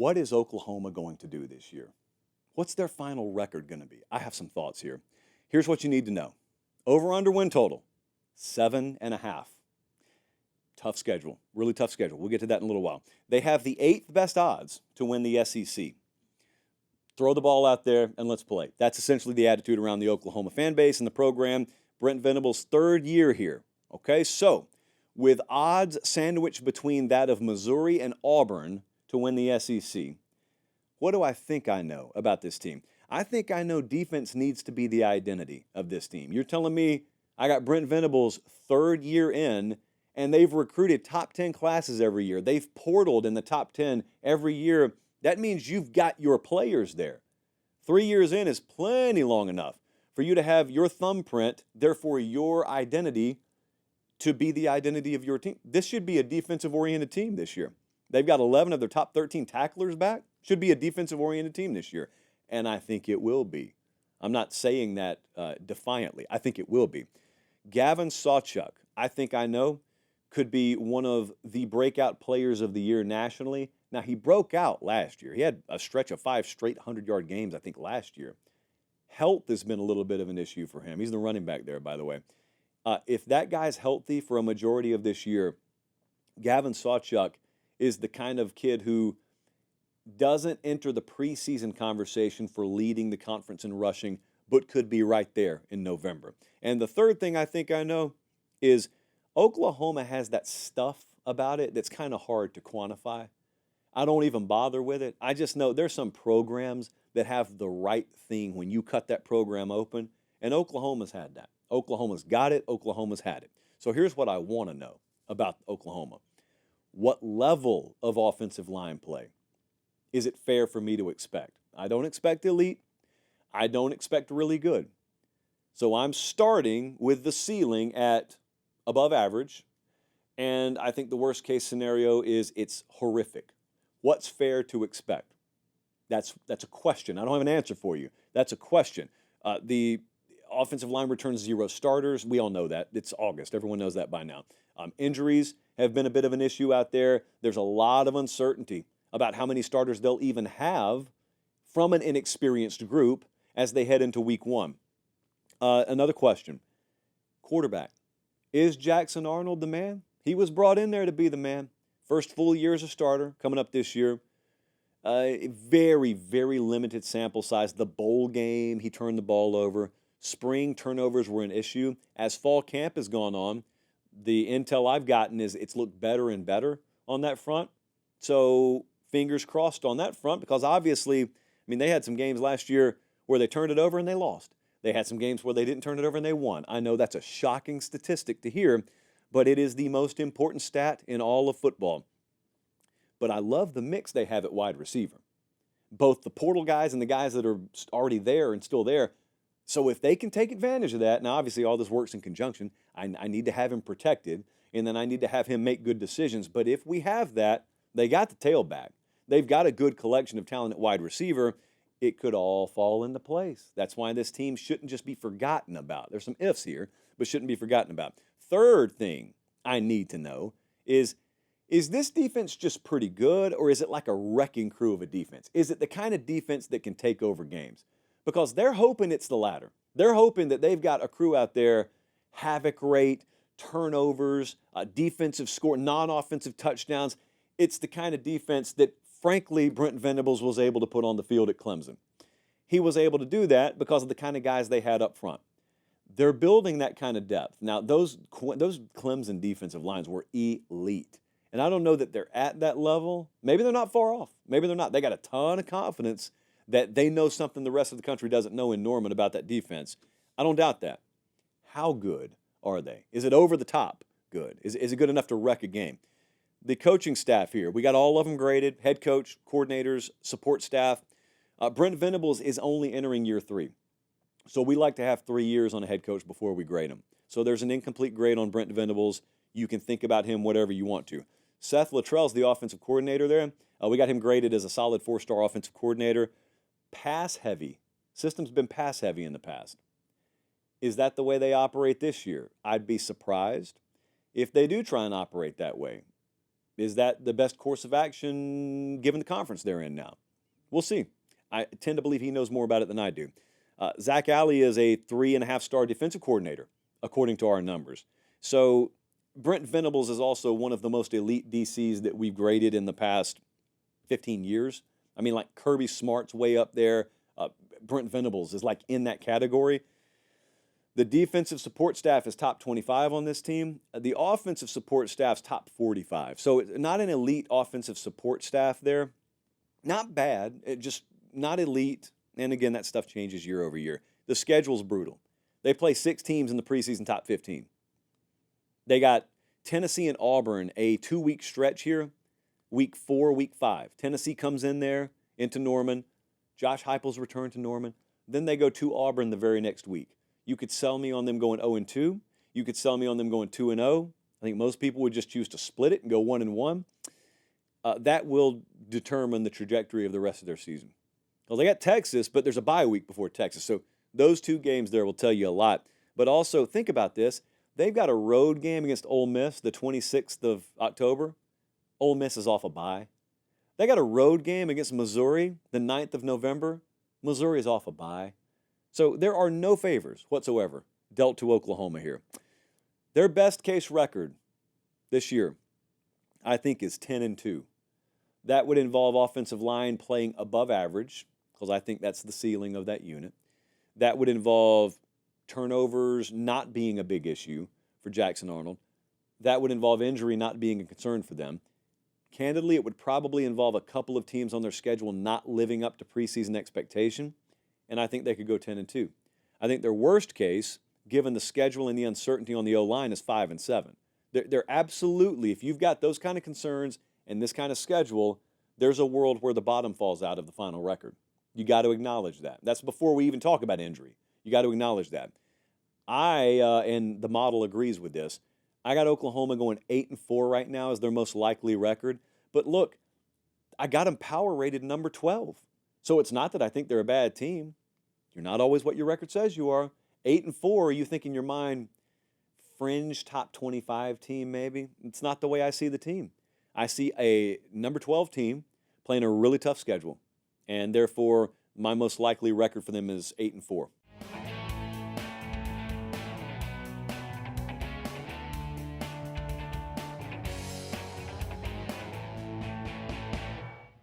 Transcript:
What is Oklahoma going to do this year? What's their final record going to be? I have some thoughts here. Here's what you need to know. Over under win total, 7.5. Tough schedule, really tough schedule. We'll get to that in a little while. They have the 8th best odds to win the SEC. Throw the ball out there and let's play. That's essentially the attitude around the Oklahoma fan base and the program. Brent Venables' 3rd year here. Okay, so with odds sandwiched between that of Missouri and Auburn to win the SEC, what do I think I know about this team? I think I know defense needs to be the identity of this team. You're telling me I got Brent Venables' 3rd year in, and they've recruited top 10 classes every year. They've portaled in the top 10 every year. That means you've got your players there. 3 years in is plenty long enough for you to have your thumbprint, therefore your identity, to be the identity of your team. This should be a defensive-oriented team this year. They've got 11 of their top 13 tacklers back. Should be a defensive-oriented team this year. And I think it will be. I'm not saying that defiantly. I think it will be. Gavin Sawchuk, I think I know, could be one of the breakout players of the year nationally. Now, he broke out last year. He had a stretch of 5 straight 100-yard games, I think, last year. Health has been a little bit of an issue for him. He's the running back there, by the way. If that guy's healthy for a majority of this year, Gavin Sawchuk is the kind of kid who doesn't enter the preseason conversation for leading the conference in rushing, but could be right there in November. And the third thing I think I know is Oklahoma has that stuff about it that's kind of hard to quantify. I don't even bother with it. I just know there's some programs that have the right thing when you cut that program open, and Oklahoma's had that. Oklahoma's got it. Oklahoma's had it. So here's what I want to know about Oklahoma. What level of offensive line play is it fair for me to expect? I don't expect elite. I don't expect really good. So I'm starting with the ceiling at above average, and I think the worst case scenario is it's horrific. What's fair to expect? That's a question. I don't have an answer for you. That's a question. The offensive line returns 0 starters. We all know that. It's August. Everyone knows that by now. Injuries have been a bit of an issue out there. There's a lot of uncertainty about how many starters they'll even have from an inexperienced group as they head into week 1. Another question. Quarterback. Is Jackson Arnold the man? He was brought in there to be the man. First full year as a starter coming up this year. Very, very limited sample size. The bowl game, he turned the ball over. Spring turnovers were an issue. As fall camp has gone on, the intel I've gotten is it's looked better and better on that front. So fingers crossed on that front, because obviously, they had some games last year where they turned it over and they lost. They had some games where they didn't turn it over and they won. I know that's a shocking statistic to hear, but it is the most important stat in all of football. But I love the mix they have at wide receiver. Both the portal guys and the guys that are already there and still there. So if they can take advantage of that, now obviously all this works in conjunction. I need to have him protected, and then I need to have him make good decisions. But if we have that, they got the tailback. They've got a good collection of talent at wide receiver. It could all fall into place. That's why this team shouldn't just be forgotten about. There's some ifs here, but shouldn't be forgotten about. Third thing I need to know is this defense just pretty good, or is it like a wrecking crew of a defense? Is it the kind of defense that can take over games? Because they're hoping it's the latter. They're hoping that they've got a crew out there, havoc rate, turnovers, defensive score, non-offensive touchdowns. It's the kind of defense that, frankly, Brent Venables was able to put on the field at Clemson. He was able to do that because of the kind of guys they had up front. They're building that kind of depth. Now, those Clemson defensive lines were elite. And I don't know that they're at that level. Maybe they're not far off. Maybe they're not. They got a ton of confidence that they know something the rest of the country doesn't know in Norman about that defense. I don't doubt that. How good are they? Is it over the top good? Is it good enough to wreck a game? The coaching staff here, we got all of them graded, head coach, coordinators, support staff. Brent Venables is only entering year 3. So we like to have 3 years on a head coach before we grade him. So there's an incomplete grade on Brent Venables. You can think about him whatever you want to. Seth Luttrell's the offensive coordinator there. We got him graded as a solid 4-star offensive coordinator. Pass heavy. System's been pass heavy in the past. Is that the way they operate this year? I'd be surprised if they do try and operate that way. Is that the best course of action given the conference they're in now? We'll see. I tend to believe he knows more about it than I do. Zach Alley is a 3.5-star defensive coordinator, according to our numbers. So Brent Venables is also one of the most elite DCs that we've graded in the past 15 years. I mean, like Kirby Smart's way up there. Brent Venables is like in that category. The defensive support staff is top 25 on this team. The offensive support staff's top 45. So not an elite offensive support staff there. Not bad, just not elite. And again, that stuff changes year over year. The schedule's brutal. They play 6 teams in the preseason top 15. They got Tennessee and Auburn, a 2-week stretch here, week 4, week 5. Tennessee comes in there into Norman. Josh Heupel's return to Norman. Then they go to Auburn the very next week. You could sell me on them going 0-2. You could sell me on them going 2-0. I think most people would just choose to split it and go 1-1. That will determine the trajectory of the rest of their season. Well, they got Texas, but there's a bye week before Texas. So those 2 games there will tell you a lot. But also, think about this. They've got a road game against Ole Miss the 26th of October. Ole Miss is off a bye. They got a road game against Missouri the 9th of November. Missouri is off a bye. So there are no favors whatsoever dealt to Oklahoma here. Their best case record this year, I think, is 10-2. That would involve offensive line playing above average, because I think that's the ceiling of that unit. That would involve turnovers not being a big issue for Jackson Arnold. That would involve injury not being a concern for them. Candidly, it would probably involve a couple of teams on their schedule not living up to preseason expectation, and I think they could go 10-2. I think their worst case, given the schedule and the uncertainty on the O-line, is 5-7. They're absolutely, if you've got those kind of concerns and this kind of schedule, there's a world where the bottom falls out of the final record. You got to acknowledge that. That's before we even talk about injury. You got to acknowledge that. And the model agrees with this, I got Oklahoma going 8-4 right now as their most likely record. But look, I got them power rated number 12. So it's not that I think they're a bad team. You're not always what your record says you are. 8-4, you think in your mind, fringe top 25 team maybe? It's not the way I see the team. I see a number 12 team playing a really tough schedule. And therefore, my most likely record for them is 8-4.